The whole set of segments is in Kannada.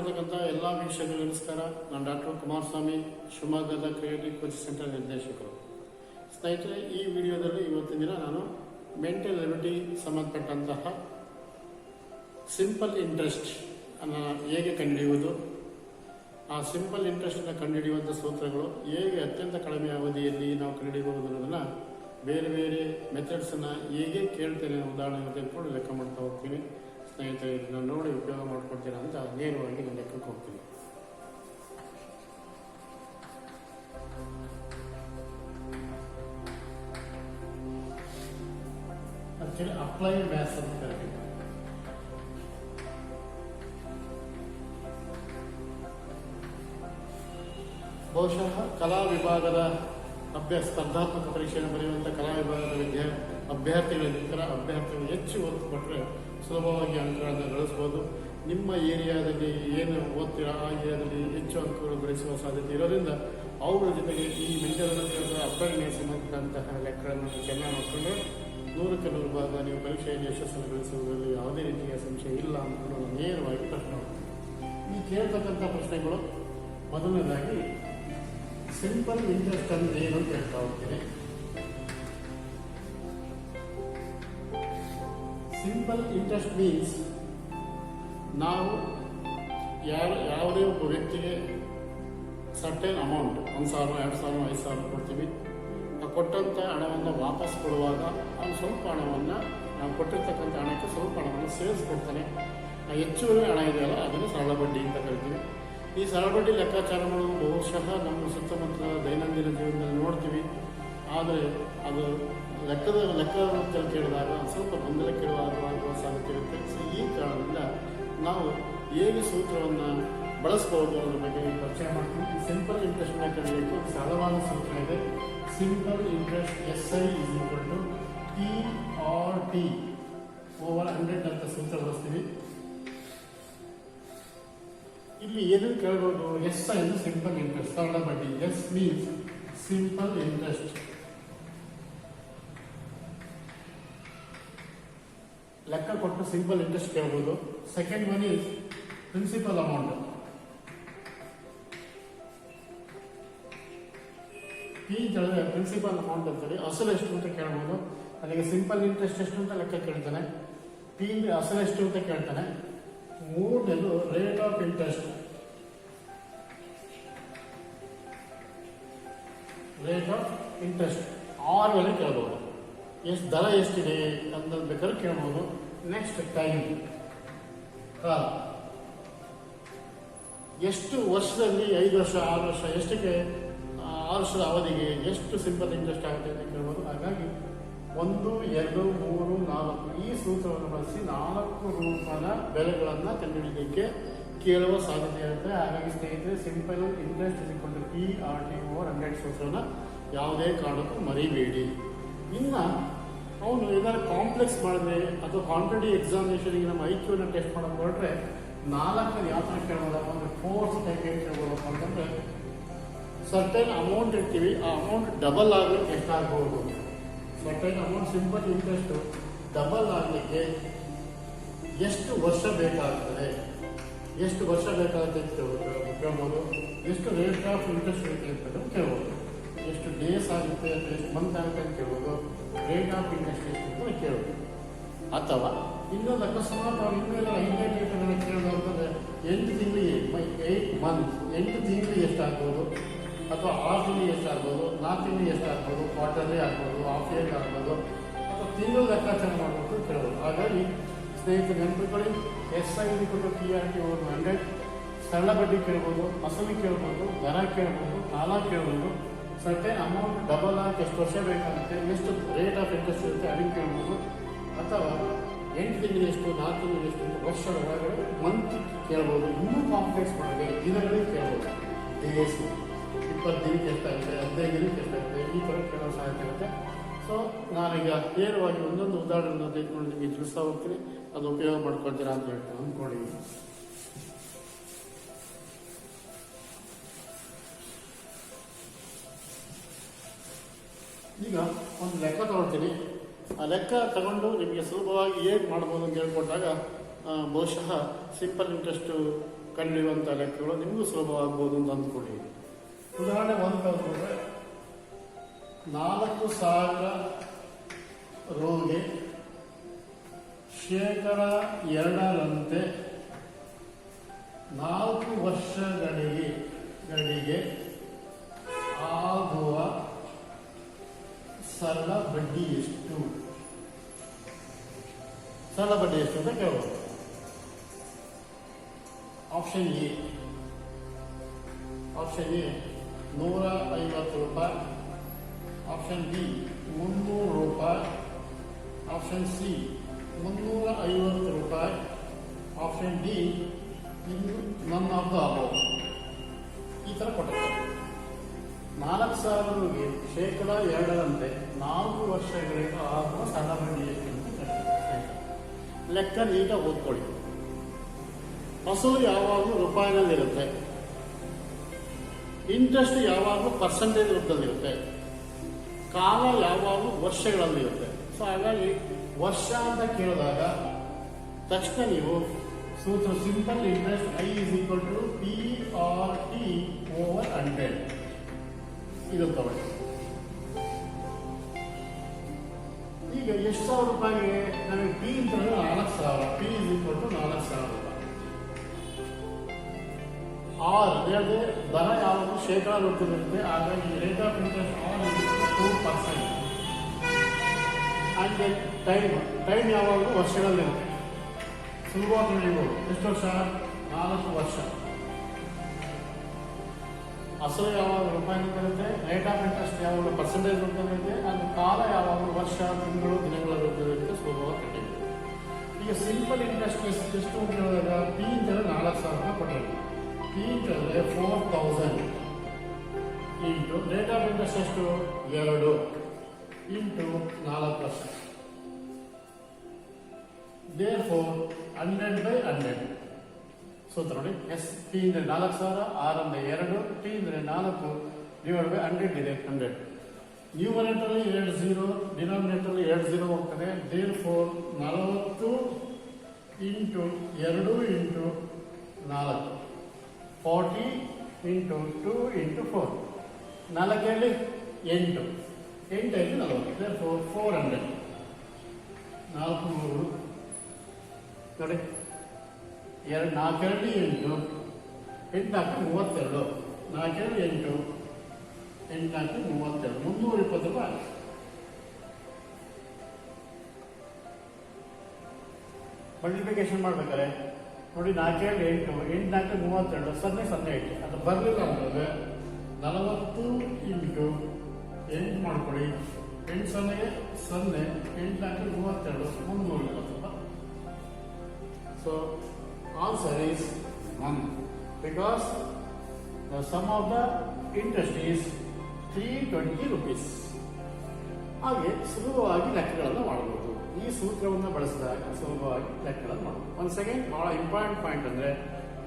ಮಾಡ್ತಕ್ಕಂಥ ಎಲ್ಲ ವೀಕ್ಷಕರಿಗೆ ನಮಸ್ಕಾರ. ನಾನು ಡಾಕ್ಟರ್ ಕುಮಾರಸ್ವಾಮಿ, ಶಿವಮೊಗ್ಗದ ಕ್ರಿಯೇಟಿವ್ ಕೋಚಿಂಗ್ ಸೆಂಟರ್ ನಿರ್ದೇಶಕರು. ಸ್ನೇಹಿತರೆ, ಈ ವಿಡಿಯೋದಲ್ಲಿ ಇವತ್ತಿನ ದಿನ ನಾನು ಮೆಂಟಲ್ ಎಬಿಲಿಟಿ ಸಂಬಂಧಪಟ್ಟಂತಹ ಸಿಂಪಲ್ ಇಂಟ್ರೆಸ್ಟ್ ಅನ್ನು ಹೇಗೆ ಕಂಡುಹಿಡಿಯುವುದು, ಆ ಸಿಂಪಲ್ ಇಂಟ್ರೆಸ್ಟನ್ನು ಕಂಡುಹಿಡಿಯುವಂಥ ಸೂತ್ರಗಳು ಹೇಗೆ ಅತ್ಯಂತ ಕಡಿಮೆ ಅವಧಿಯಲ್ಲಿ ನಾವು ಕಂಡುಹಿಡಿಯಬಹುದು ಅನ್ನೋದನ್ನು ಬೇರೆ ಬೇರೆ ಮೆಥಡ್ಸನ್ನು ಹೇಗೆ ಕೇಳ್ತೇನೆ ಅನ್ನೋ ಉದಾಹರಣೆ ತೆಗೆದುಕೊಂಡು ಲೆಕ್ಕ ಮಾಡ್ತಾ ಹೋಗ್ತೀನಿ. ಸ್ನೇಹಿತರೆ, ಇದನ್ನು ನೋಡಿ ಉಪಯೋಗ ಮಾಡ್ಕೊಡ್ತೀರಾ ಅಂತ ನೇರವಾಗಿ ನಾನು ಲೆಕ್ಕಕ್ಕೆ ಹೋಗ್ತೀನಿ. ಆಕ್ಚುಲಿ ಅಪ್ಲೈಡ್ ಮ್ಯಾಥ್ಸ್ ಅಂತ ಕರೀತೀವಿ. ಬಹುಶಃ ಕಲಾ ವಿಭಾಗದ ಸ್ಪರ್ಧಾತ್ಮಕ ಪರೀಕ್ಷೆಯನ್ನು ಬರೆಯುವಂಥ ಕಲಾ ವಿಭಾಗದ ಅಭ್ಯರ್ಥಿಗಳು ಹೆಚ್ಚು ಒತ್ತು ಕೊಟ್ಟರೆ ಸುಲಭವಾಗಿ ಅಂಕಗಳನ್ನು ಗಳಿಸ್ಬೋದು. ನಿಮ್ಮ ಏರಿಯಾದಲ್ಲಿ ಏನು ಓದ್ತೀರಾ ಆ ಏರಿಯಾದಲ್ಲಿ ಹೆಚ್ಚು ಅಂಕಗಳು ಗಳಿಸುವ ಸಾಧ್ಯತೆ ಇರೋದ್ರಿಂದ ಅವುಗಳ ಜೊತೆಗೆ ಈ ಮೆಂಟಲ್ ಅಪ್ಲೈಡ್ ಸಂಬಂಧಪಟ್ಟಂತಹ ಲೆಕ್ಕಗಳನ್ನು ಚೆನ್ನಾಗಿ ನೋಡಿಕೊಂಡ್ರೆ 100ಕ್ಕೆ 100 ಭಾಗ ನೀವು ಪರೀಕ್ಷೆಯಲ್ಲಿ ಯಶಸ್ಸನ್ನು ಗಳಿಸುವುದರಲ್ಲಿ ಯಾವುದೇ ರೀತಿಯ ಸಂಶಯ ಇಲ್ಲ ಅಂದ್ಕೊಂಡು ನಾನು ನೇರವಾಗಿ ಪ್ರಶ್ನೆ ಮಾಡ್ತೀನಿ. ಈ ಕೇಳ್ತಕ್ಕಂಥ ಪ್ರಶ್ನೆಗಳು ಮೊದಲನೇದಾಗಿ ಸಿಂಪಲ್ ಇಂಟ್ರೆಸ್ಟ್ ಅಂದರೆ ಏನು ಅಂತ ಹೇಳ್ತಾ ಹೋಗ್ತೀನಿ. ಸಿಂಪಲ್ ಇಂಟ್ರೆಸ್ಟ್ ಮೀನ್ಸ್ ನಾವು ಯಾವುದೇ ಒಬ್ಬ ವ್ಯಕ್ತಿಗೆ ಸರ್ಟೇನ್ ಅಮೌಂಟ್ 1,000, 2,000, 5,000 ಕೊಡ್ತೀವಿ. ನಾವು ಕೊಟ್ಟಂಥ ಹಣವನ್ನು ವಾಪಸ್ ಕೊಡುವಾಗ ಅವನು ಸ್ವಲ್ಪ ಹಣವನ್ನು ನಾವು ಕೊಟ್ಟಿರ್ತಕ್ಕಂಥ ಹಣಕ್ಕೆ ಸ್ವಲ್ಪ ಹಣವನ್ನು ಸೇರಿಸ್ಕೊಡ್ತಾನೆ. ಹೆಚ್ಚುವರಿ ಹಣ ಇದೆಯಲ್ಲ ಅದನ್ನು ಸರಳ ಬಡ್ಡಿ ಅಂತ ಕರಿತೀವಿ. ಈ ಸರಳ ಬಡ್ಡಿ ಲೆಕ್ಕಾಚಾರ ಮಾಡೋದು ಬಹುಶಃ ನಮ್ಮ ಸುತ್ತಮುತ್ತಲ ದೈನಂದಿನ ಜೀವನದಲ್ಲಿ ನೋಡ್ತೀವಿ. ಆದರೆ ಅದು ಲೆಕ್ಕದಲ್ಲಿ ಕೇಳಿದಾಗ ಸ್ವಲ್ಪ ಗೊಂದಲಕ್ಕಿಡುವ ಸಾಧ್ಯತೆ ಇರುತ್ತೆ. ಸೊ ಈ ಕಾರಣದಿಂದ ನಾವು ಹೇಗೆ ಸೂತ್ರವನ್ನು ಬಳಸ್ಬೋದು ಅನ್ನೋದ್ರ ಬಗ್ಗೆ ಪರಿಚಯ ಮಾಡ್ತೀವಿ. ಈ ಸಿಂಪಲ್ ಇಂಟ್ರೆಸ್ಟ್ನ ಕಲಿಯಲಿಕ್ಕೆ ಒಂದು ಸರಳವಾದ ಸೂತ್ರ ಇದೆ. ಸಿಂಪಲ್ ಇಂಟ್ರೆಸ್ಟ್ SI = TRT/100 ಅಂತ ಸೂತ್ರ ಬಳಸ್ತೀವಿ. ಇಲ್ಲಿ ಏನನ್ನು ಕೇಳ್ಬೋದು? SI ಅಂದರೆ ಸಿಂಪಲ್ ಇಂಟ್ರೆಸ್ಟ್, ಸರಳ ಬಡ್ಡಿ. S means simple interest. ಲೆಕ್ಕ ಕೊಟ್ಟು ಸಿಂಪಲ್ ಇಂಟ್ರೆಸ್ಟ್ ಕೇಳ್ಬೋದು. Second one is principal amount. P ಹೇಳಿದ್ರೆ ಪ್ರಿನ್ಸಿಪಲ್ ಅಮೌಂಟ್ ಅಂತೇಳಿ ಅಸಲು ಎಷ್ಟು ಅಂತ ಕೇಳ್ಬೋದು. ಅಲ್ಲಿಗೆ ಸಿಂಪಲ್ ಇಂಟ್ರೆಸ್ಟ್ ಎಷ್ಟು ಅಂತ ಲೆಕ್ಕ ಕೇಳ್ತಾನೆ. P ಅಂದರೆ ಅಸಲು ಎಷ್ಟು ಅಂತ ಕೇಳ್ತಾನೆ. ಮೂರನೇದು rate of interest. Rate of interest R ವೇಳೆ ಕೇಳ್ಬೋದು. ದರ ಎಷ್ಟಿದೆ ಅಂತ ಬೇಕಾದ್ರೆ ಕೇಳ್ಬೋದು. ನೆಕ್ಸ್ಟ್ ಟೈಮ್, ಕಾಲ, ಎಷ್ಟು ವರ್ಷದಲ್ಲಿ 5 ವರ್ಷ 6 ವರ್ಷ ಎಷ್ಟಕ್ಕೆ 6 ವರ್ಷದ ಅವಧಿಗೆ ಎಷ್ಟು ಸಿಂಪಲ್ ಇಂಟ್ರೆಸ್ಟ್ ಆಗುತ್ತೆ ಅಂತ ಕೇಳ್ಬೋದು. ಹಾಗಾಗಿ 1, 2, 3, 4 ಈ ಸೂತ್ರವನ್ನು ಬಳಸಿ 4 ರೂಪದ ಬೆಲೆಗಳನ್ನು ಕಂಡುಹಿಡಿಯಲಿಕ್ಕೆ ಕೇಳುವ ಸಾಧ್ಯತೆ ಇರುತ್ತೆ. ಹಾಗಾಗಿ ಸ್ನೇಹಿತರೆ, ಸಿಂಪಲ್ ಇಂಟ್ರೆಸ್ಟ್ TRT/100 ಸೂತ್ರವನ್ನು ಯಾವುದೇ ಕಾರಣಕ್ಕೂ ಮರಿಬೇಡಿ. ಇನ್ನು ಅವನು ಏನಾದ್ರು ಕಾಂಪ್ಲೆಕ್ಸ್ ಮಾಡಿದ್ರೆ ಅಥವಾ ಕಾಂಪಿಟೇಟಿವ್ ಎಕ್ಸಾಮಿನೇಷನ್ಗೆ ನಮ್ಮ IQ ಟೆಸ್ಟ್ ಮಾಡೋಕೆ ಹೊರಟ್ರೆ 4 ಯಾವ ಥರ ಕೇಳ್ಬೋದಪ್ಪ ಅಂದರೆ ಫೋರ್ಸ್ ಟೈಪ್ ಏನು ಕೇಳ್ಬೋದಪ್ಪ ಅಂತಂದರೆ ಸರ್ಟೈನ್ ಅಮೌಂಟ್ ಇರ್ತೀವಿ, ಆ ಅಮೌಂಟ್ ಡಬಲ್ ಆಗಲಿಕ್ಕೆ ಎಷ್ಟಾಗ್ಬೋದು. Certain amount simple interest double ಆಗಲಿಕ್ಕೆ ಎಷ್ಟು ವರ್ಷ ಬೇಕಾಗ್ತದೆ, ಎಷ್ಟು ವರ್ಷ ಬೇಕಾಗುತ್ತೆ ಅಂತ ಕೇಳ್ಬೋದು. ಎಷ್ಟು ರೇಟ್ ಆಫ್ ಇಂಟ್ರೆಸ್ಟ್ ಇರುತ್ತೆ ಅಂತ ಕೇಳ್ಬೋದು. ಎಷ್ಟು ಡೇಸ್ ಆಗುತ್ತೆ ಅಥವಾ ಎಷ್ಟು ಮಂತ್ ಆಗುತ್ತೆ ಅಂತ ಕೇಳ್ಬೋದು. ರೇಟ್ ಆಫ್ ಇಂಟ್ರೆಸ್ಟ್ ಎಷ್ಟು ಅಂತ ಕೇಳ್ಬೋದು. ಅಥವಾ ಇನ್ನೊಂದು ಅಕಸ್ಮಾತ್ ಅವ್ರು ಇನ್ನೇನು 5ನೇ ಡೇಟನ್ನು ಕೇಳೋದು ಅಂತಂದರೆ 8 ತಿಂಗಳಿಗೆ 8 ಮಂತ್ 8 ತಿಂಗಳಿಗೆ ಎಷ್ಟಾಗ್ಬೋದು, ಅಥವಾ 6 ತಿಂಗಳಿಗೆ ಎಷ್ಟಾಗ್ಬೋದು, 4 ತಿಂಗಳಿಗೆ ಎಷ್ಟಾಗ್ಬೋದು, ಕ್ವಾರ್ಟರ್ಲಿ ಆಗ್ಬೋದು, ಹಾಫ್ ಇಯರ್ಲಿ ಆಗ್ಬೋದು, ಅಥವಾ ತಿಂಗಳು ಲೆಕ್ಕಾಚಾರ ಮಾಡಬೇಕು ಕೇಳ್ಬೋದು. ಹಾಗಾಗಿ ಸ್ನೇಹಿತರು ನೆನಪಿಕೊಳ್ಳಿ, SI = TRT/100. ಸರಳ ಬಡ್ಡಿ ಕೇಳ್ಬೋದು, ಅಸಲು ಕೇಳ್ಬೋದು, ದರ ಕೇಳ್ಬೋದು, ಕಾಲ ಕೇಳ್ಬೋದು. ಸರ್ಟೈನ್ ಅಮೌಂಟ್ ಡಬಲ್ ಆಗಿ ಎಷ್ಟು ವರ್ಷ ಬೇಕಾಗುತ್ತೆ, ಎಷ್ಟು ರೇಟ್ ಆಫ್ ಇಂಟ್ರೆಸ್ಟ್ ಇರುತ್ತೆ ಅದನ್ನು ಕೇಳ್ಬೋದು. ಅಥವಾ 8 ತಿಂಗಳಿಗೆ ಎಷ್ಟು, 4 ತಿಂಗಳಿಗೆ ಎಷ್ಟು, ವರ್ಷದ ಒಳಗಡೆ ಮಂತ್ ಕೇಳ್ಬೋದು. ಇನ್ನೂ ಕಾಂಪ್ಲೆಕ್ಸ್ ಮಾಡಿದೆ ದಿನಗಳಿಗೆ ಕೇಳ್ಬೋದು. ಡೇಸ್ 20 ದಿನಕ್ಕೆ ಎಷ್ಟಾಗುತ್ತೆ, 15 ದಿನಕ್ಕೆ ಎಷ್ಟಾಗುತ್ತೆ, ಈ ಥರ ಕೇಳೋ ಸಾಧ್ಯತೆ ಇರುತ್ತೆ. ಸೊ ನಾನೀಗ ನೇರವಾಗಿ ಒಂದೊಂದು ಉದಾಹರಣೆಯನ್ನು ತೆಗೆದುಕೊಂಡು ನಿಮಗೆ ತಿಳಿಸ್ತಾ ಹೋಗ್ತೀನಿ. ಅದು ಉಪಯೋಗ ಮಾಡ್ಕೊಳ್ತೀರಾ ಅಂತ ಹೇಳ್ತೀನಿ ಅಂದ್ಕೊಳ್ಳಿ. ಈಗ ಒಂದು ಲೆಕ್ಕ ತಗೊಳ್ತೀನಿ. ಆ ಲೆಕ್ಕ ತಗೊಂಡು ನಿಮಗೆ ಸುಲಭವಾಗಿ ಹೇಗೆ ಮಾಡ್ಬೋದು ಅಂತ ಹೇಳ್ಕೊಟ್ಟಾಗ ಬಹುಶಃ ಸಿಂಪಲ್ ಇಂಟ್ರೆಸ್ಟು ಕಂಡುಹಿಡಿಯುವಂಥ ಲೆಕ್ಕಗಳು ನಿಮಗೂ ಸುಲಭವಾಗ್ಬೋದು ಅಂತ ಅಂದ್ಕೊಳ್ಳಿ. ಉದಾಹರಣೆ ಒಂದು ತಗೊಂಡ್ರೆ 4,000 ರುಗೆ 2% 4 ವರ್ಷಗಳಿಗೆ ಆಗುವ ಸರಳ ಬಡ್ಡಿ ಎಷ್ಟು? ಸರಳ ಬಡ್ಡಿ ಎಷ್ಟು ಅಂತ ಕೇಳಬಹುದು. ಆಪ್ಷನ್ ಎ 150 ರೂಪಾಯಿ, ಆಪ್ಷನ್ ಬಿ 300 ರೂಪಾಯಿ, ಆಪ್ಷನ್ ಸಿ 350 ರೂಪಾಯಿ, option D none of the above. ಈ ಥರ ಕೊಟ್ಟಿರ್ತಾರೆ. 4,000 ರುಗೆ 2% 4 ವರ್ಷಗಳಿಗೆ ಆಗುವ ಸಣ್ಣ ಬಡ್ಡಿ ಎಷ್ಟು ಅಂತ ಕೇಳ್ತಾರೆ. ಲೆಕ್ಕ ನೀಟಾಗಿ ಓದ್ಕೊಳ್ಳಿ. ಅಸಲು ಯಾವಾಗಲೂ ರೂಪಾಯಿನಲ್ಲಿರುತ್ತೆ, ಇಂಟ್ರೆಸ್ಟ್ ಯಾವಾಗಲೂ ಪರ್ಸೆಂಟೇಜ್ ರೂಪದಲ್ಲಿರುತ್ತೆ, ಕಾಲ ಯಾವಾಗಲೂ ವರ್ಷಗಳಲ್ಲಿರುತ್ತೆ. ಸೊ ಹಾಗಾಗಿ ವರ್ಷ ಅಂತ ಕೇಳಿದಾಗ ತಕ್ಷಣ ನೀವು ಸೂತ್ರ ಸಿಂಪಲ್ ಇಂಟ್ರೆಸ್ಟ್ I = PRT/100 ಇದು ತಗೊಳ್ಳಿ. ಈಗ ಎಷ್ಟು ಸಾವಿರ ರೂಪಾಯಿಗೆ ನಮಗೆ P ಅಂತ 4,000, P = 4,000 ರೂಪಾಯಿ. ಹೇಳಿದ್ರೆ ದರ ಯಾವುದು ಶೇಕಡ ರೂಪದಲ್ಲಿರುತ್ತೆ. ಹಾಗಾಗಿ rate of interest R = 2%. And time ಯಾವಾಗಲೂ ವರ್ಷಗಳಲ್ಲಿರುತ್ತೆ. ಸುಲಭವಾಗಿ ತಿಳಿಯಬಹುದು. ಎಷ್ಟು ವರ್ಷ? 4 ವರ್ಷ. ಅಸಲು ಯಾವಾಗ ರೂಪಾಯಿನಲ್ಲಿರುತ್ತೆ, ರೇಟ್ ಆಫ್ ಇಂಟ್ರೆಸ್ಟ್ ಯಾವಾಗಲೂ ಪರ್ಸೆಂಟೇಜ್ ರೂಪದಲ್ಲಿರುತ್ತೆ, ಅದು ಕಾಲ ಯಾವಾಗಲೂ ವರ್ಷ, ತಿಂಗಳು, ದಿನಗಳ ರೂಪದಲ್ಲಿರುತ್ತೆ. ಸುಲಭವಾಗಿ ತಿಳಿಯಬಹುದು. ಈಗ ಸಿಂಪಲ್ ಇಂಟ್ರೆಸ್ಟ್ ಎಷ್ಟು ಅಂತ ಹೇಳಿದಾಗ P ಅಂತಂದ್ರೆ 4,000 ರೂಪಾಯಿ ಕೊಟ್ಟಿರುತ್ತೆ. P ಅಂತಂದ್ರೆ 4,000 ಇಂಟು ರೇಟ್ ಆಫ್ ಇಂಟ್ರೆಸ್ಟ್ ಎಷ್ಟು? 2 ಇಂಟು 4 ವರ್ಷ. Therefore 100/100 ಸೂತ್ರ ನೋಡಿ. P ಅಂದ್ರೆ 4,000, R ಅಂದ್ರೆ 2, T ಅಂದ್ರೆ 4 /100 ಇದೆ 100. ನ್ಯೂಮರೇಟರ್ 2 0, ಡಿನಾಮಿನೇಟರ್ 2 0 ಹೋಗ್ತದೆ. Therefore 40 into 2 into 4 40 into 2 into 4 4 8 8 8 40. Therefore 400. 400 ನೋಡಿ. 4 4 8 8 32 4 8 8 32 320 ರೂಪಾಯಿ. ಮಲ್ಟಿಪ್ಲಿಕೇಶನ್ ಮಾಡ್ಬೇಕಾರೆ ನೋಡಿ. 4 8 8 32 0 0 8 ಅದು ಬರಲಿಲ್ಲ ಅಂತಂದ್ರೆ 40 ಇಂಟು 8 ಮಾಡ್ಕೊಳ್ಳಿ. 8 0 0 8 32 320 ರೂಪಾಯಿ. So answer is 1 because the sum of the interest is 320 rupees. ಹಾಗೆ ಸುಲಭವಾಗಿ ಲೆಕ್ಕಗಳನ್ನು ಮಾಡಬಹುದು. ಈ ಸೂತ್ರವನ್ನು ಬಳಸಿದಾಗ ಸುಲಭವಾಗಿ ಲೆಕ್ಕಗಳನ್ನು ಮಾಡಬಹುದು. ಒನ್ಸ್ ಅಗೇನ್ ಬಹಳ ಇಂಪಾರ್ಟೆಂಟ್ ಪಾಯಿಂಟ್ ಅಂದ್ರೆ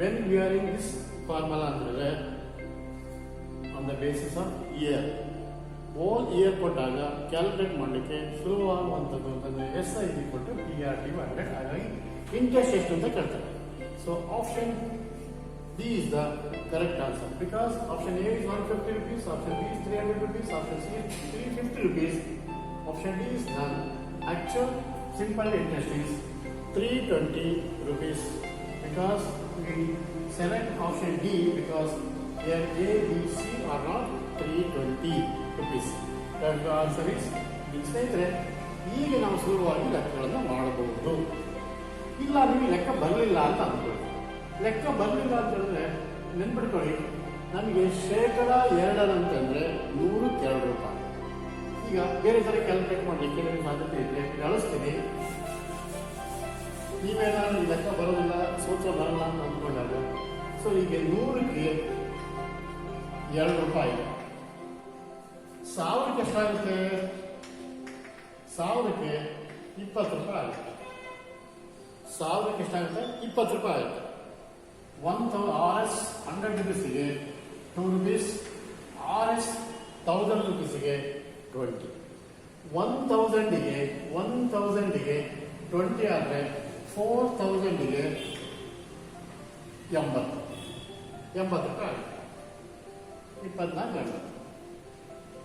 when we are in this formula ಅಂದ್ರೆ on the basis of year, whole year ಕೊಟ್ಟಾಗ ಕ್ಯಾಲ್ಕುಲೇಟ್ ಮಾಡಲಿಕ್ಕೆ ಸುಲಭವಾಗುವಂಥದ್ದು ಅಂತಂದ್ರೆ SI = PRT/100. ಹಾಗಾಗಿ ಇಂಟ್ರೆಸ್ಟ್ ಎಷ್ಟು ಅಂತ ಕೇಳ್ತಾರೆ. So option B is the correct answer because option A is 150 rupees, option B is 300 rupees, option C is 350 rupees, option D is none. Actual simple interest is 320 rupees because we select option D because here A, B, C are not 320 rupees. That the answer is B. ಸ್ನೇಹಿತರೆ, ಈಗ ನಾವು ಸುಲಭವಾಗಿ ಲೆಕ್ಕಗಳನ್ನು ಮಾಡಬಹುದು. ಇಲ್ಲ ನಿಮಗೆ ಲೆಕ್ಕ ಬರಲಿಲ್ಲ ಅಂತ ಅಂದ್ಕೊಳ್ಳಿ. ಲೆಕ್ಕ ಬರಲಿಲ್ಲ ಅಂತ ಹೇಳಿದ್ರೆ ನೆನ್ಪಿಟ್ಕೊಳ್ಳಿ, ನಮಗೆ 2% ಅಂತಂದ್ರೆ 102 ರೂಪಾಯಿ. ಈಗ ಬೇರೆ ಥರ ಕ್ಯಾಲ್ಕುಲೇಟ್ ಮಾಡಲಿಕ್ಕೆ ನಿಮಗೆ ಸಾಧ್ಯತೆ ಇದೆ. ಕಳಿಸ್ತೀನಿ. ನೀವೇನಾದ್ರೂ ಲೆಕ್ಕ ಬರೋದಿಲ್ಲ, ಸೂತ್ರ ಬರಲ್ಲ ಅಂತ ಅಂದ್ಕೊಂಡಾಗ ಸೊ ಈಗ 100ಕ್ಕೆ 2 ರೂಪಾಯಿ. 1000ಕ್ಕೆ ಎಷ್ಟಾಗುತ್ತೆ? 1000ಕ್ಕೆ 20 ರೂಪಾಯಿ ಆಗುತ್ತೆ. 1000ಕ್ಕೆ ಎಷ್ಟಾಗುತ್ತೆ? 20 ರೂಪಾಯಿ ಆಗುತ್ತೆ. 1000 100 ರೂಪೀಸಿಗೆ 2 ರೂಪೀಸ್, RS 1000 ರೂಪೀಸಿಗೆ 20. 1000ಗೆ 20 ಆದರೆ 4000ಗೆ 80 ರೂಪಾಯಿ ಆಗುತ್ತೆ. 24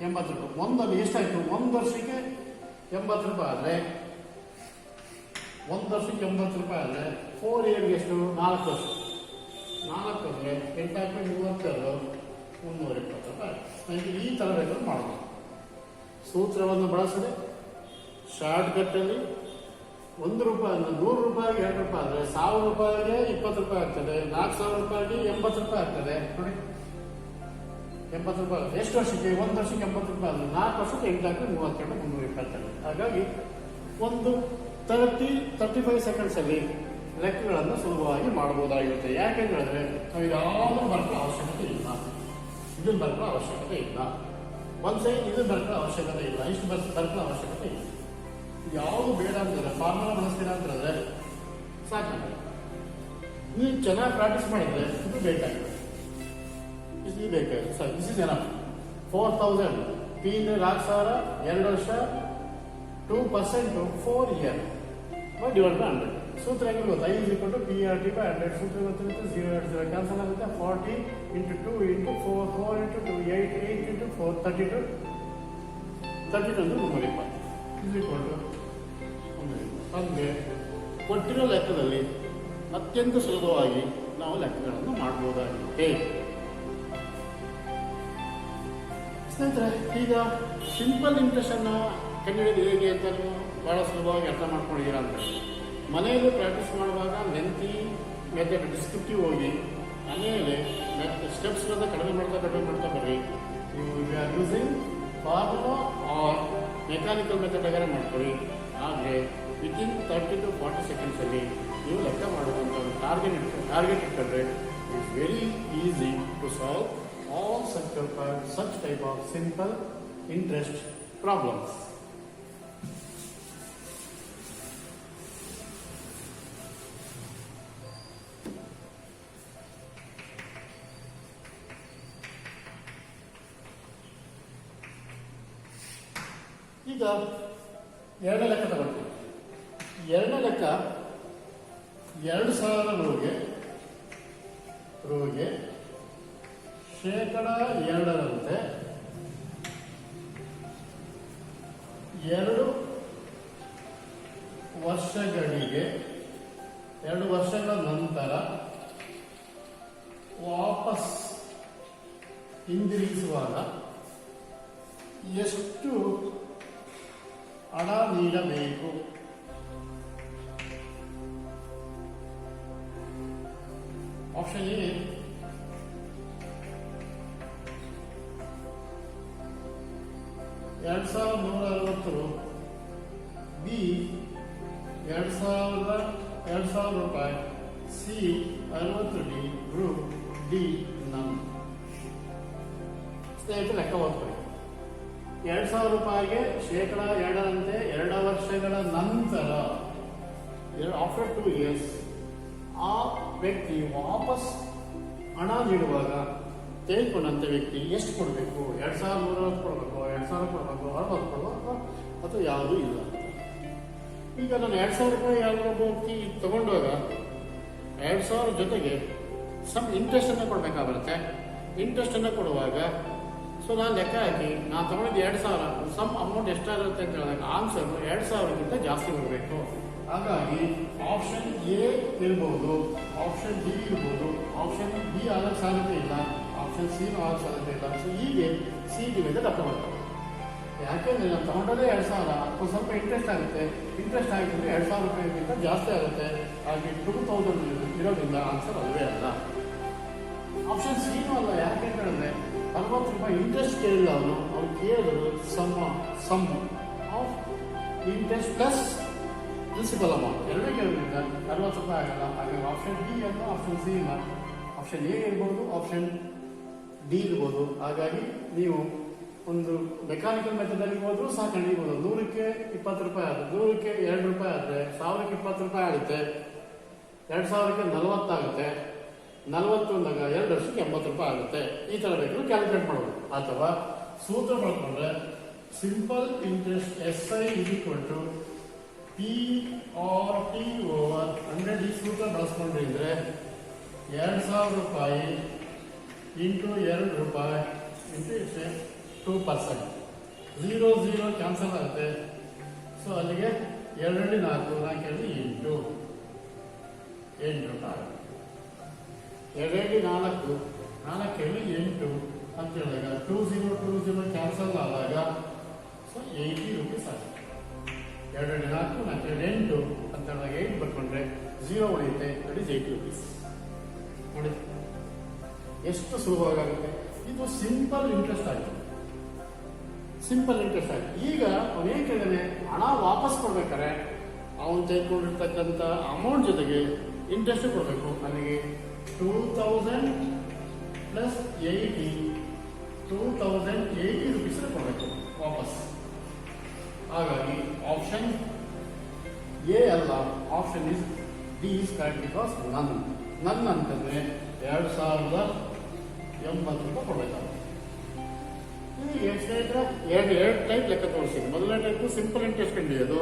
80 ರೂಪಾಯಿ. ಒಂದಲ್ಲಿ ಎಷ್ಟಾಯಿತು? 1 ವರ್ಷಕ್ಕೆ 80 ರೂಪಾಯಿ ಆದರೆ 1 ವರ್ಷಕ್ಕೆ 80 ರೂಪಾಯಿ ಆದರೆ 4 ಇಯರ್ಗೆ ಎಷ್ಟು? 4 ವರ್ಷ. 4 ವರ್ಷಕ್ಕೆ 8×32 320 ರೂಪಾಯಿ. ನನಗೆ ಈ ಥರ ಬೇಕಾದ್ರೂ ಮಾಡೋದು. ಸೂತ್ರವನ್ನು ಬಳಸದೆ ಶಾರ್ಟ್ಕಟ್ಟಲ್ಲಿ 1 ರೂಪಾಯಿ 100 ರೂಪಾಯಿಗೆ 2 ರೂಪಾಯಿ ಆದರೆ 1000 ರೂಪಾಯಿಗೆ 20 ರೂಪಾಯಿ ಆಗ್ತದೆ. 4000 ರೂಪಾಯಿಗೆ 80 ರೂಪಾಯಿ ಆಗ್ತದೆ. ನೋಡಿ 80 ರೂಪಾಯಿ. ಎಷ್ಟು ವರ್ಷಕ್ಕೆ? 1 ವರ್ಷಕ್ಕೆ 80 ರೂಪಾಯಿ ಅಂದರೆ 4 ವರ್ಷಕ್ಕೆ 8×32 320. ಹಾಗಾಗಿ ಒಂದು 35 ಸೆಕೆಂಡ್ಸಲ್ಲಿ ಲೆಕ್ಕಗಳನ್ನು ಸುಲಭವಾಗಿ ಮಾಡಬಹುದಾಗಿರುತ್ತೆ. ಯಾಕೆಂದ್ರೆ ನಾವು ಯಾವುದನ್ನು ಬರ್ಕೊಳ್ಳೋ ಅವಶ್ಯಕತೆ ಇಲ್ಲ, ಇದನ್ನು ಬರ್ಕೊಳ್ಳೋ ಅವಶ್ಯಕತೆ ಇಲ್ಲ, ಒಂದು ಸೈಡ್ ಇದನ್ನು ಬರ್ಕೊಳ್ಳೋ ಅವಶ್ಯಕತೆ ಇಲ್ಲ, ಇಷ್ಟು ಬರ್ಕೊಳ್ಳೋ ಅವಶ್ಯಕತೆ ಇಲ್ಲ. ಯಾವುದು ಬೇಡ ಅಂತಂದ್ರೆ ಫಾರ್ಮುಲಾ ಬಳಸ್ತೀರಾ ಅಂತಂದ್ರೆ ಸಾಕಾಗುತ್ತೆ. ನೀವು ಚೆನ್ನಾಗಿ ಪ್ರಾಕ್ಟೀಸ್ ಮಾಡಿದ್ರೆ ಇದು ಬೇಕಾಗಿದೆ, ಇದು ಬೇಕಾಗಿದೆ. Sir this is enough. 4000 P ಅಂದರೆ 4000, 2 ವರ್ಷ, 2% 4 ಇಯರ್ ಡಿವೈಡ್ ಬೈ 100. ಸೂತ್ರ ಹೆಂಗೆ ಗೊತ್ತಾ? I=PRT/100. ಸೂತ್ರ ಗೊತ್ತಿರುತ್ತೆ. 0 0 ಕ್ಯಾನ್ಸಲ್ ಆಗುತ್ತೆ. 40 × 2 × 4 4 × 2 8 8 × 4 32 320 ನಮಗೆ ಕೊಟ್ಟಿರೋ ಲೆಕ್ಕದಲ್ಲಿ ಅತ್ಯಂತ ಸುಲಭವಾಗಿ ನಾವು ಲೆಕ್ಕಗಳನ್ನು ಮಾಡಬಹುದಾಗಿದೆ. ಸ್ನೇಹಿತರೆ, ಈಗ ಸಿಂಪಲ್ ಇಂಟ್ರೆಸ್ಟ್ ಅನ್ನು ಕಂಡುಹಿಡಿದು ಹೇಗೆ ಅಂತ ಬಹಳ ಸುಲಭವಾಗಿ ಅರ್ಥ ಮಾಡ್ಕೊಂಡಿದ್ದೀರಾ ಅಂತ. ಮನೆಯಲ್ಲಿ ಪ್ರಾಕ್ಟೀಸ್ ಮಾಡುವಾಗ ಲೆಂತಿ ಮೆಥಡ್ ಡಿಸ್ಕ್ರಿಪ್ಟಿವ್ ಹೋಗಿ ಆಮೇಲೆ ಸ್ಟೆಪ್ಸ್ಗಳನ್ನ ಕಡಿಮೆ ಮಾಡ್ತಾ ಬರ್ರಿ. ನೀವು are using formula or mechanical method ಆಗಾರ ಮಾಡ್ಕೊಳ್ಳಿ. ಆದರೆ ವಿತಿನ್ 30 to 40 ಸೆಕೆಂಡ್ಸಲ್ಲಿ ನೀವು ಲೆಕ್ಕ ಮಾಡುವಂಥ ಒಂದು ಟಾರ್ಗೆಟ್ ಇಟ್ಕೊಂಡ್ರೆ it's very easy to solve all such type of simple interest problems. ಈಗ ಎರಡನೇ ಲೆಕ್ಕ ತಗೊಳ್ತೀವಿ. ಎರಡನೇ ಲೆಕ್ಕ 2000 ರುಗೆ (2%) 2 ವರ್ಷಗಳಿಗೆ 2 ವರ್ಷಗಳ ನಂತರ ವಾಪಸ್ ಹಿಂದಿರುಗಿಸುವಾಗ ಎಷ್ಟು ಹಣ ನೀಡಬೇಕು? ಆಪ್ಷನ್ ಎ 2160 ರು, ಬಿ 2000 ರೂಪಾಯಿ, ಸಿ 60 ಡಿ ರು, ಡಿ ನಮ್. ಸ್ನೇಹಿತರೆ ಲೆಕ್ಕ ಓದ್ಕೊಳ್ಳಿ. 2000 ರೂಪಾಯಿಗೆ (2%) 2 ವರ್ಷಗಳ ನಂತರ ಆಫ್ಟರ್ 2 ಇಯರ್ಸ್ ಆ ವ್ಯಕ್ತಿ ವಾಪಸ್ ಹಣ ನೀಡುವಾಗ ತೆಗೆದುಕೊಂಡಂಥ ವ್ಯಕ್ತಿ ಎಷ್ಟು ಕೊಡಬೇಕು? 2160 ಕೊಡಬೇಕು, 2000 ಕೊಡಬೇಕು, 60 ಕೊಡಬೇಕು, ಅಥವಾ ಯಾವುದೂ ಇಲ್ಲ ಅಂತ. ಈಗ ನಾನು 2000 ರೂಪಾಯಿ ಯಾವುದೋ ವ್ಯಕ್ತಿ ತಗೊಂಡಾಗ 2000 ಜೊತೆಗೆ ಸಮ್ ಇಂಟ್ರೆಸ್ಟನ್ನು ಕೊಡಬೇಕಾಗುತ್ತೆ. ಇಂಟ್ರೆಸ್ಟನ್ನು ಕೊಡುವಾಗ ಸೊ ನಾನು ಲೆಕ್ಕ ಹಾಕಿ ನಾನು ತಗೊಂಡಿದ್ದು 2000, ಸಮ್ ಅಮೌಂಟ್ ಎಷ್ಟಾಗುತ್ತೆ ಅಂತ ಹೇಳಿದಾಗ ಆನ್ಸರ್ 2000ಕ್ಕಿಂತ ಜಾಸ್ತಿ ಬರಬೇಕು. ಹಾಗಾಗಿ ಆಪ್ಷನ್ ಎ ಇರ್ಬೋದು, ಆಪ್ಷನ್ ಡಿ ಇರ್ಬೋದು, ಆಪ್ಷನ್ ಬಿ ಆಗಕ್ಕೆ ಸಾಧ್ಯತೆ ಇಲ್ಲ, ಆಪ್ಷನ್ ಸಿ ಆಗಕ್ಕೆ ಸಾಧ್ಯತೆ ಇಲ್ಲ. ಸೊ ಹೀಗೆ ಸಿ ಡಿವೈಡ್ ಅರ್ಥ ಮಾಡ್ತಾರೆ. ಯಾಕೆಂದರೆ ನಾನು ತಗೊಂಡದೇ 2000, ಅಥವಾ ಸ್ವಲ್ಪ ಇಂಟ್ರೆಸ್ಟ್ ಆಗುತ್ತೆ. ಇಂಟ್ರೆಸ್ಟ್ ಆಗಿದ್ರೆ 2000 ರೂಪಾಯಿಗಿಂತ ಜಾಸ್ತಿ ಆಗುತ್ತೆ. ಹಾಗೆ 2000 ಇರೋದ್ರಿಂದ ಆನ್ಸರ್ ಅಲ್ವೇ ಅಲ್ಲ. ಆಪ್ಷನ್ ಸಿನೂ ಅಲ್ಲ. ಯಾಕೆ ಹೇಳಿದ್ರೆ 60 ರೂಪಾಯಿ ಇಂಟ್ರೆಸ್ಟ್ ಕೇಳಿಲ್ಲ ಅವ್ನು ಕೇಳಿದ್ರು sum of interest plus principal amount ಎರಡೇ ಕೇಳಿದ್ರಿಂದ 60 ರೂಪಾಯಿ ಆಗಲ್ಲ. ಹಾಗೆ ಆಪ್ಷನ್ ಡಿ ಅಲ್ಲ, ಆಪ್ಷನ್ ಸಿ ಇಲ್ಲ. ಆಪ್ಷನ್ ಎ ಇರ್ಬೋದು, ಆಪ್ಷನ್ ಡಿ ಇರ್ಬೋದು. ಹಾಗಾಗಿ ನೀವು ಒಂದು ಮೆಕ್ಯಾನಿಕಲ್ ಮೆಥಡಲ್ಲಿ ಹೋದ್ರೂ ಸಹ ಕಂಡಿರ್ಬೋದು. 100ಕ್ಕೆ 20 ರೂಪಾಯಿ ಆಗುತ್ತೆ, 100ಕ್ಕೆ 2 ರೂಪಾಯಿ ಆದರೆ 1000ಕ್ಕೆ 20 ರೂಪಾಯಿ ಆಗುತ್ತೆ, 2000ಕ್ಕೆ 40 ಆಗುತ್ತೆ, 40 ಅಂದಾಗ 2 ವರ್ಷಕ್ಕೆ 80 ರೂಪಾಯಿ ಆಗುತ್ತೆ. ಈ ಥರ ಬೇಕಾದ್ರೂ ಕ್ಯಾಲ್ಕುಲೇಟ್ ಮಾಡೋದು. ಅಥವಾ ಸೂತ್ರ ಮಾಡ್ಕೊಂಡ್ರೆ ಸಿಂಪಲ್ ಇಂಟ್ರೆಸ್ಟ್ SI = PRT/100 ಈ ಸೂತ್ರ ಬಳಸ್ಕೊಂಡ್ರೆ ₹2,000 ಇಂಟು ₹2 ಇಂಟು 2%. 0 0 ಕ್ಯಾನ್ಸಲ್ ಆಗುತ್ತೆ. ಸೊ ಅಲ್ಲಿಗೆ 2 4 4 8 8 2 4 4 8 ಅಂತ ಹೇಳಿದಾಗ 2 0 2 0 ಕ್ಯಾನ್ಸಲ್ ಆದಾಗ ಸೊ ₹80 ಆಗುತ್ತೆ. 2 4 4 8 ಅಂತ ಹೇಳಿದಾಗ 8 ಬರ್ಕೊಂಡ್ರೆ 0 ಉಳಿಯುತ್ತೆ. ದಟ್ ಈಸ್ ₹80 ನೋಡಿ ಎಷ್ಟು ಸುಲಭವಾಗುತ್ತೆ. ಇದು ಸಿಂಪಲ್ ಇಂಟ್ರೆಸ್ಟ್ ಆಗಿದೆ. ಸಿಂಪಲ್ ಇಂಟ್ರೆಸ್ಟ್ ಆಗಿದೆ. ಈಗ ಅವನು ಏನು ಕೇಳಿದಾನೆ, ಹಣ ವಾಪಸ್ ಕೊಡ್ಬೇಕಾರೆ ಅವನು ತೆಗೆದುಕೊಂಡಿರ್ತಕ್ಕಂಥ ಅಮೌಂಟ್ ಜೊತೆಗೆ ಇಂಟ್ರೆಸ್ಟ್ ಕೊಡಬೇಕು. ನನಗೆ 2000 ಪ್ಲಸ್ 80 ₹2080 ಕೊಡಬೇಕು ವಾಪಸ್. ಹಾಗಾಗಿ ಆಪ್ಷನ್ ಎ ಅಲ್ಲ, option is D is correct because ನನ್ ಅಂತಂದ್ರೆ ₹2,080 ಕೊಡಬೇಕಾಗುತ್ತೆ. ಈಗ ಸ್ನೇಹಿತರೆ ಎರಡು ಟೈಪ್ ಲೆಕ್ಕ ತೋರಿಸಿದೆ. ಮೊದಲನೇ ಟೈಪು ಸಿಂಪಲ್ ಇಂಟ್ರೆಸ್ಟ್ ಕಂಡಿಯೋದು,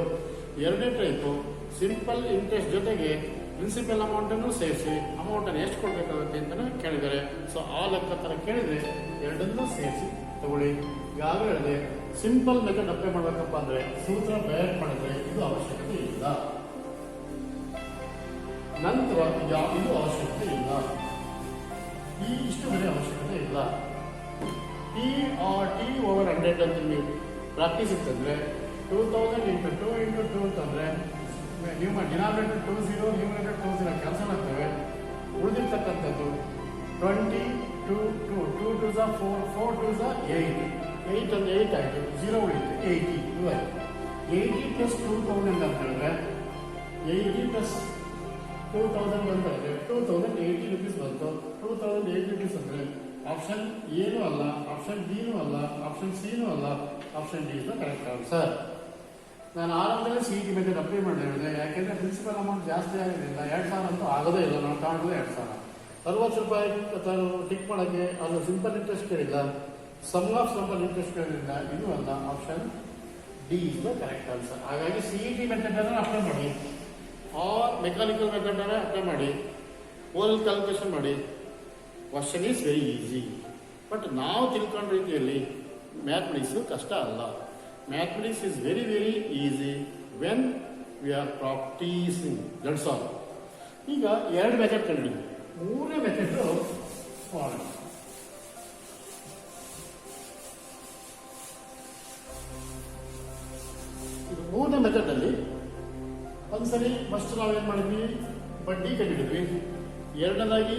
ಎರಡನೇ ಟೈಪು ಸಿಂಪಲ್ ಇಂಟ್ರೆಸ್ಟ್ ಜೊತೆಗೆ ಪ್ರಿನ್ಸಿಪಲ್ ಅಮೌಂಟನ್ನು ಸೇರಿಸಿ ಅಮೌಂಟನ್ನು ಎಷ್ಟು ಕೊಡಬೇಕಾಗುತ್ತೆ ಅಂತಲೂ ಕೇಳಿದ್ದಾರೆ. ಸೊ ಆ ಲೆಕ್ಕ ಥರ ಕೇಳಿದರೆ ಎರಡನ್ನೂ ಸೇರಿಸಿ ತಗೊಳ್ಳಿ. ಈಗಾಗಲೇ ಹೇಳಿದೆ, ಸಿಂಪಲ್ ಮೆಥಡ್ ಅಪ್ಲೈ ಮಾಡಬೇಕಪ್ಪ ಅಂದರೆ ಸೂತ್ರ ಬಯಟ್ ಮಾಡಿದ್ರೆ ಇದು ಅವಶ್ಯಕತೆ ಇಲ್ಲ. ನಂತರ ಇದು ಅವಶ್ಯಕತೆ ಇಲ್ಲ, ಇಷ್ಟು ಬೆಲೆ ಅವಶ್ಯಕತೆ ಇಲ್ಲ. T/100 ಅಂತ ನೀವು ಪ್ರಾಕ್ಟೀಸ್ ಇತ್ತಂದ್ರೆ 2000 ಇಂಟು 2 ಇಂಟು 2 ಅಂತಂದ್ರೆ ನೀವು ಡಿನಾಮಿನೇಟರ್ 20 ನ್ಯೂಮಿನೇಟರ್ 20 ಕ್ಯಾನ್ಸಲ್ ಆಗ್ತವೆ. ಉಳಿದಿರ್ತಕ್ಕಂಥದ್ದು 20 2 2 2 2 4 4 2 8 8 ಒಂದು 8 ಆಯಿತು. 0 ಉಳಿಯುತ್ತೆ 80 80 ಪ್ಲಸ್ 2000 ಅಂತ ಹೇಳಿದ್ರೆ 80 ಪ್ಲಸ್ 2000 ಬಂದರೆ ₹2080 ಬಂತು. ₹2080 ಅಂದರೆ ಆಪ್ಷನ್ ಏನೂ ಅಲ್ಲ, ಆಪ್ಷನ್ ಡಿನೂ ಅಲ್ಲ, ಆಪ್ಷನ್ ಸಿನೂ ಅಲ್ಲ, option D is the correct answer. ನಾನು ಆರಂಭದಲ್ಲಿ CET ಮೆಥಡ್ ಅಪ್ಲೈ ಮಾಡಿದೆ. ಯಾಕೆಂದರೆ ಪ್ರಿನ್ಸಿಪಲ್ ಅಮೌಂಟ್ ಜಾಸ್ತಿ ಆಗೋದ್ರಿಂದ 2,000 ಅಂತೂ ಆಗೋದೇ ಇಲ್ಲ. ನಾವು ಕಾಣೋದೇ 2,000. ₹60 ಟಿಕ್ ಮಾಡೋಕ್ಕೆ ಅದು ಸಿಂಪಲ್ ಇಂಟ್ರೆಸ್ಟ್ ಕೇಳಿಲ್ಲ, ಸಮ್ ಆಫ್ ಸಿಂಪಲ್ ಇಂಟ್ರೆಸ್ಟ್ ಕೇಳಿದ್ರಿಂದ ಇದು ಅಲ್ಲ, option D is the correct answer. ಹಾಗಾಗಿ CET ಮೆಥಡ್ ಅನ್ನು ಅಪ್ಲೈ ಮಾಡಿ, ಆರ್ ಮೆಕ್ಯಾನಿಕಲ್ ಮೆಥಡ್ ಅನ್ನು ಅಪ್ಲೈ ಮಾಡಿ, ಓರಲ್ ಕ್ಯಾಲ್ಕುಲೇಷನ್ ಮಾಡಿ. Question is very easy. But ನಾವು ತಿಳ್ಕೊಂಡ ರೀತಿಯಲ್ಲಿ ಮ್ಯಾಥಮೆಟಿಕ್ಸು ಕಷ್ಟ ಅಲ್ಲ. Mathematics is very very easy when we are practising, that's all. ಈಗ 2 ಮೆಥಡ್ ಕಂಡು, ಮೂರನೇ ಮೆಥಡ್ ಮಾಡೋಣ. ಇದು ಮೂರನೇ ಮೆಥಡ್ ಅಲ್ಲಿ ಒಂದ್ಸರಿ ಫಸ್ಟ್ ನಾವೇನು ಮಾಡಿದ್ವಿ, ಬಡ್ಡಿ ಕಂಡಿಡಿದ್ವಿ. ಎರಡನೇದಾಗಿ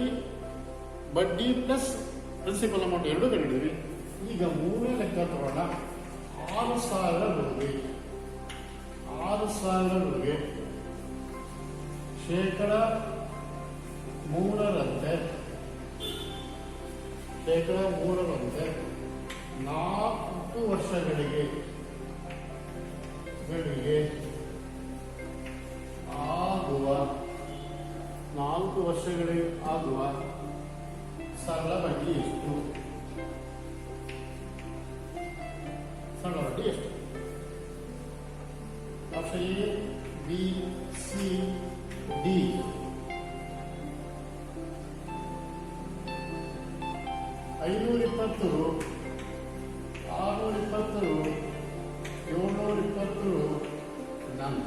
ಬಡ್ಡಿ ಪ್ಲಸ್ ಪ್ರಿನ್ಸಿಪಲ್ ಅಮೌಂಟ್ ಎರಡೂ ಕಂಡಿಡಿದ್ವಿ. ಈಗ ಮೂರನೇ ಲೆಕ್ಕ ತಗೋಣ. 6,000 6,000 ಶೇಕಡ 3ರಂತೆ 4 ವರ್ಷಗಳಿಗೆ ಆಗುವ ಸರಳ ಬಡ್ಡಿ ಎಷ್ಟು? ಸರಳ ಬಡ್ಡಿ ಎಷ್ಟು? Option A, B, C, D. ₹520, ₹620, ₹720 ನನ್.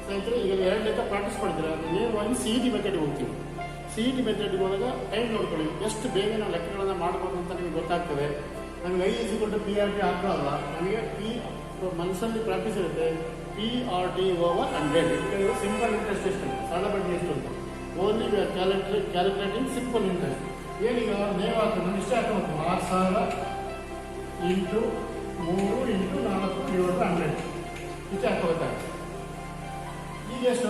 ಸ್ನೇಹಿತರೆ, ಈಗ 2 ಲೆಕ್ಕ ಪ್ರಾಕ್ಟೀಸ್ ಮಾಡಿದ್ರೆ ನೇರವಾಗಿ CET ಮೆಥಡ್ಗೆ ಹೋಗ್ತೀವಿ. CET ಮೆಥಡ್ಗೆ ಹೋದಾಗ ಟೈಮ್ ನೋಡ್ಕೊಳ್ಳಿ, ಎಷ್ಟು ಬೇಗ ನಾವು ಲೆಕ್ಕಗಳನ್ನು ಮಾಡ್ಬೋದು ಅಂತ ನಿಮಗೆ ಗೊತ್ತಾಗ್ತದೆ. ನಮಗೆ I=PRT ಹಾಕೋಲ್ಲ, ನಮಗೆ ಮನಸ್ಸಲ್ಲಿ ಪ್ರಾಕ್ಟೀಸ್ ಇರುತ್ತೆ. PRT/100 ಸಿಂಪಲ್ ಇಂಟ್ರೆಸ್ಟ್ ಎಷ್ಟು, ಸರಳ ಬಡ್ಡಿ ಎಷ್ಟು ಅಂತ. Only we are calculating simple interest. ಏನೀಗ ನೇರವಾಗಿ ನಾನು ಇಷ್ಟೇ ಹಾಕೋಬೇಕು, 6,000 ಇಂಟು 3 ಇಂಟು 4 700 ಇಷ್ಟೇ ಹಾಕೋಬೇಕಾಗುತ್ತೆ. ಈಗ ಎಷ್ಟು?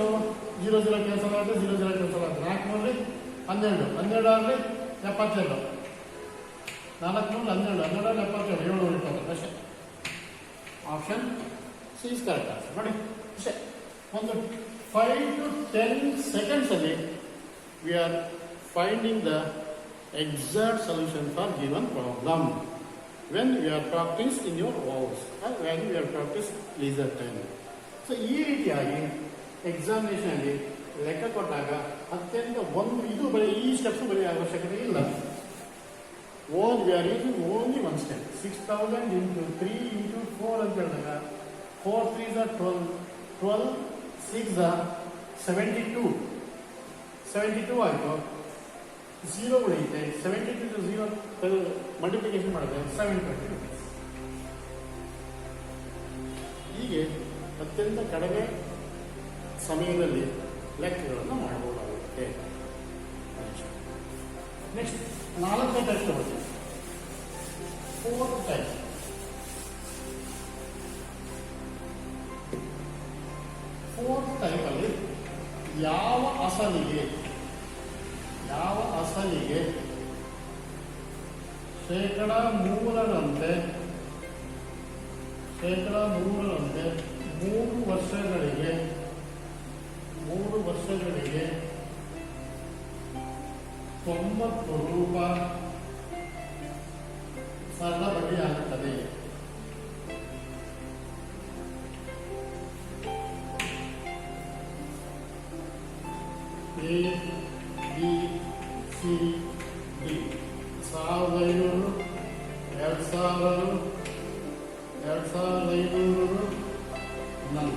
0 0 ಕ್ಯಾನ್ಸಲ್ ಆಗುತ್ತೆ, 0 0 ಕ್ಯಾನ್ಸಲ್ ಆಗುತ್ತೆ. 4 3 12, 12 ಆದರೆ 72, 4 3 12, 12 72, 720 ಅಷ್ಟೇ. Option C is correct answer. ನೋಡಿ ಅಷ್ಟೇ, ಒಂದು 5 to 10 seconds ಅಲ್ಲಿ we are finding the exact solution for given problem when you are practice in your house or when you are practice leisure time. So ಈ ರೀತಿಯಾಗಿ ಎಕ್ಸಾಮಿನೇಷನ್ ಅಲ್ಲಿ ಲೆಕ್ಕ ಕೊಟ್ಟಾಗ ಅತ್ಯಂತ ಒಂದು ಇದು ಬರೀ ಈ ಸ್ಟೆಪ್ಸ್ ಬರೀ ಅವಶ್ಯಕತೆ ಇಲ್ಲ. We are using only one step. 6000 into 3 into 4 ಅಂತ ಹೇಳಿದಾಗ 4 3 12, 12 6 72 ಆಯಿತು. 0 ಉಳಿಯುತ್ತೆ. 72 to 0 ಮಲ್ಟಿಪ್ಲಿಕೇಶನ್ ಮಾಡಿದ್ರೆ 720 rupees. ಹೀಗೆ ಅತ್ಯಂತ ಕಡಿಮೆ ಸಮಯದಲ್ಲಿ ಲೆಕ್ಕಗಳನ್ನು ಮಾಡಬಹುದಾಗುತ್ತೆ. ನೆಕ್ಸ್ಟ್ 4ನೇ ಟೈಪ್ ತಗೊಳ್ತೀವಿ. 4th type. 4th ಟೈಪಲ್ಲಿ ಯಾವ ಅಸಲಿಗೆ ಶೇಕಡ 3ರಂತೆ 3 ವರ್ಷಗಳಿಗೆ 90 ರೂಪಾಯಿ ಸರಳ ಬಡ್ಡಿ ಆಗುತ್ತದೆ. A, B, C, D. 1500, 2000, 2500 ನನ್.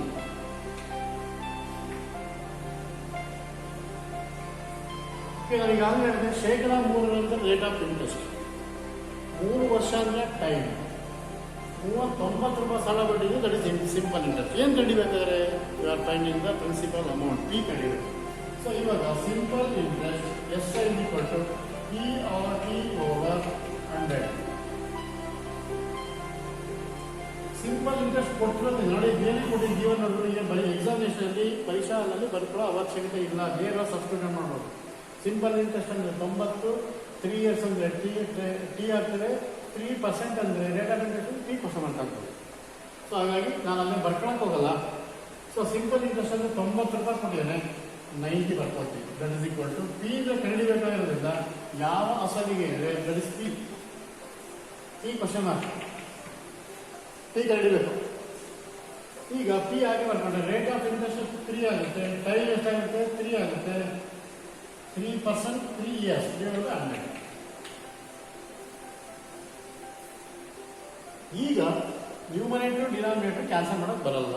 ನಾನೀಗಾಗಲೇ ಹೇಳಿದೆ ಶೇಕಡ 3 ರೇಟ್ ಆಫ್ ಇಂಟ್ರೆಸ್ಟ್. 3 ವರ್ಷ ಅಂದರೆ ಟೈಮ್. 90 ರೂಪಾಯಿ ಸಾಲ ಬಡ್ಡಿಗೆ ದಟ್ ಇಸ್ ಸಿಂಪಲ್ ಇಂಟ್ರೆಸ್ಟ್. ಏನು ಕಂಡಿಬೇಕಾದ್ರೆ you are finding the principal amount P ಕಂಡಿಬೇಕು. ಸೊ ಇವಾಗ simple interest SI = PRT/100. Simple interest ಕೊಟ್ಟಿರೋದು ನೋಡಿ, ಬೇರೆ ಕೊಟ್ಟಿದ್ದ ಜೀವನದಲ್ಲಿ ಬರೀ ಎಕ್ಸಾಮಿನೇಷನಲ್ಲಿ ಪರೀಕ್ಷಾ ಹಾಲಲ್ಲಿ ಬರ್ಕೊಳ್ಳೋ ಅವಶ್ಯಕತೆ ಇಲ್ಲ. ನೇರ ಸಬ್ಸ್ಕ್ರಿಪ್ಷನ್ ಮಾಡ್ಬೋದು. ಸಿಂಪಲ್ ಇಂಟ್ರೆಸ್ಟ್ ಅಂದರೆ 90, 3 years ಅಂದರೆ ಟಿ ಆಗ್ತದೆ, 3% ಅಂದರೆ ರೇಟ್ ಆಫ್ ಇಂಟ್ರೆಸ್ಟ್ 3% ಅಂತ ಆಗ್ತದೆ. ಸೊ ಹಾಗಾಗಿ ನಾನು ಅಲ್ಲಿ ಬರ್ಕೊಳಕ್ಕೆ ಹೋಗಲ್ಲ. ಸೊ ಸಿಂಪಲ್ ಇಂಟ್ರೆಸ್ಟ್ ಅಂದರೆ 90 ರೂಪಾಯಿ ಕೊಟ್ಟಿದ್ದೇನೆ, 90 ಬರ್ಕೊಳ್ತೀವಿ. That is equal to P ಇಂದ ಕಂಡಿಬೇಕಾಗಿರೋದ್ರಿಂದ ಯಾವ ಅಸಲಿಗೆ ಇದೆ that is P. Question mark P ಕಂಡಿಬೇಕು. ಈಗ ಪಿ ಆಗಿ ಬರ್ಕೊಂಡ್ರೆ ರೇಟ್ ಆಫ್ ಇಂಟ್ರೆಸ್ಟ್ 3 ಆಗುತ್ತೆ, ಟೈಮ್ ಎಷ್ಟಾಗುತ್ತೆ 3 ಆಗುತ್ತೆ, 3% 3 years ಡಿವೈಡೆಡ್ ಬೈ 100. ಈಗ ನ್ಯೂಮರೇಟರ್ ಡಿನಾಮಿನೇಟರ್ ಕ್ಯಾನ್ಸಲ್ ಮಾಡೋದು ಬರಲ್ಲ.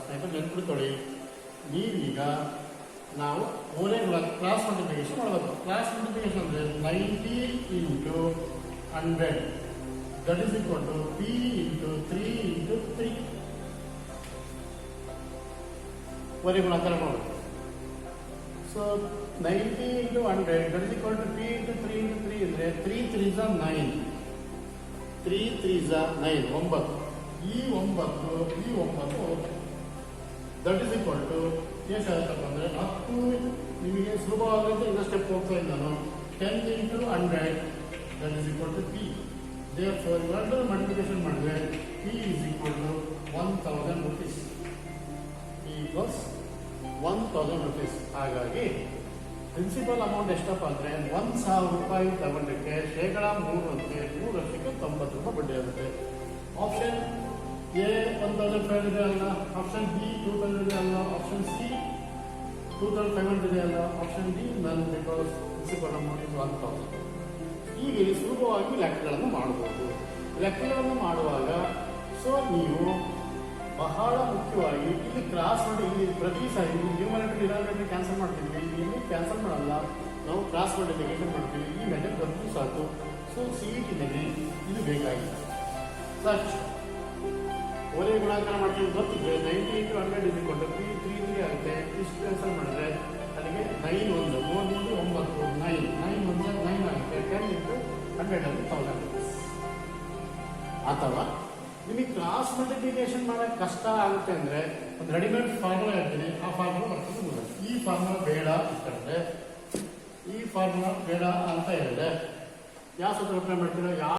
ಸ್ನೇಹಿತರೆ ನೆನ್ಪಿಟ್ಕೊಳ್ಳಿ, ನೀವೀಗ ನಾವು ಮೂರೇ ಕ್ರಾಸ್ ಮಲ್ಟಿಪ್ಲಿಕೇಶನ್ ಮಾಡಬೇಕು. ಕ್ರಾಸ್ ಮಲ್ಟಿಪ್ಲಿಕೇಶನ್ ಅಂದರೆ 90 into 100 that is equal to P into 3 into 3 ವರೆ ಗುಣಾಕಾರ ಮಾಡಬೇಕು. So 90 into 100 that is equal to P into 3 into 3 ಅಂದರೆ 3 3 9, 3 3 9 9. ಈ 9 ದಟ್ ಇಸ್ ಈಕ್ವಲ್ ಟು ಎಷ್ಟಾಗುತ್ತಪ್ಪ ಅಂದರೆ 10. ನಿಮಗೆ ಸುಲಭವಾಗುತ್ತೆ, ಇನ್ನೂ ಸ್ಟೆಪ್ ಹೋಗ್ತಾ ಇದ್ದ ನಾನು. 10 into 100 that is equal to P. Therefore ಇವೆರಡರ ಮಲ್ಟಿಪ್ಲಿಕೇಶನ್ ಮಾಡಿದ್ರೆ P is equal to 1000 rupees. P equals 1000 rupees. ಹಾಗಾಗಿ ಪ್ರಿನ್ಸಿಪಲ್ ಅಮೌಂಟ್ ಎಷ್ಟಪ್ಪ ಅಂದರೆ 1000 ರೂಪಾಯಿ ತಗೊಂಡಕ್ಕೆ ಶೇಕಡ 3ರಂತೆ 3 ವರ್ಷಕ್ಕೆ 90 ರೂಪಾಯಿ ಬಡ್ಡಿ ಆಗುತ್ತೆ. ಆಪ್ಷನ್ ಎ 1500 ಅಲ್ಲ, ಆಪ್ಷನ್ ಬಿ 2000 ಅಲ್ಲ, ಆಪ್ಷನ್ ಸಿ 2500 ಅಲ್ಲ, option D none, because principal amount is 1000. ಹೀಗೆ ಸುಲಭವಾಗಿ ಲೆಕ್ಕಗಳನ್ನು ಮಾಡಬಹುದು. ಲೆಕ್ಕಗಳನ್ನು ಮಾಡುವಾಗ ಸೊ ನೀವು ಬಹಳ ಮುಖ್ಯವಾಗಿ ಇಲ್ಲಿ ಕ್ರಾಸ್ ಮಾಡಿ, ಇಲ್ಲಿ ಪ್ರತಿ ಸಾರಿ ನ್ಯೂಮರೇಟರ್ ಡಿನಾಮಿನೇಟರ್ ಕ್ಯಾನ್ಸಲ್ ಮಾಡ್ತೀವಿ, ಇಲ್ಲಿ ಕ್ಯಾನ್ಸಲ್ ಮಾಡಲ್ಲ, ನಾವು ಕ್ರಾಸ್ ಮಲ್ಟಿಪ್ಲಿಕೇಶನ್ ಮಾಡ್ತೀವಿ. ಈ ಮೆಥಡ್ ಬಂದು ಸಾಕು. ಸೊ CET-ನಲ್ಲಿ ಇದು ಬೇಕಾಗಿಲ್ಲ. ಸರ್ಚ್ ಒರೇ ಗುಣಾಕಾರ ಮಾಡ್ತೀವಿ ಗೊತ್ತಿದ್ರೆ 90 ಇಂಟು 100 ಇಸ್ ಈಕ್ವಲ್ ಟು 3 ಆಗುತ್ತೆ. ಇಷ್ಟು ಕ್ಯಾನ್ಸಲ್ ಮಾಡಿದ್ರೆ ಅಲ್ಲಿಗೆ 9 1 3 9 9 9 ಆಗುತ್ತೆ. 10 ಇಂಟು 100 ಅಂದರೆ 1000 rupees. ಅಥವಾ ನಿಮಗೆ ಕ್ರಾಸ್ ಮಲ್ಟಿಪ್ಲಿಕೇಶನ್ ಮಾಡೋಕ್ಕೆ ಕಷ್ಟ ಆಗುತ್ತೆ ಅಂದರೆ ಒಂದು ರೆಡಿಮೇಡ್ ಫಾರ್ಮುಲಾ ಇರ್ತೀನಿ, ಆ ಫಾರ್ಮುಲಾ ಬರ್ಕೊಂಡು ಈ ಫಾರ್ಮುಲಾ ಬೇಡ ಅಂತಂದರೆ, ಈ ಫಾರ್ಮುಲಾ ಬೇಡ ಅಂತ ಹೇಳಿದ್ರೆ ಯಾವ ಸೂತ್ರ ಅಪ್ಲೈ ಮಾಡ್ತೀರೋ, ಯಾವ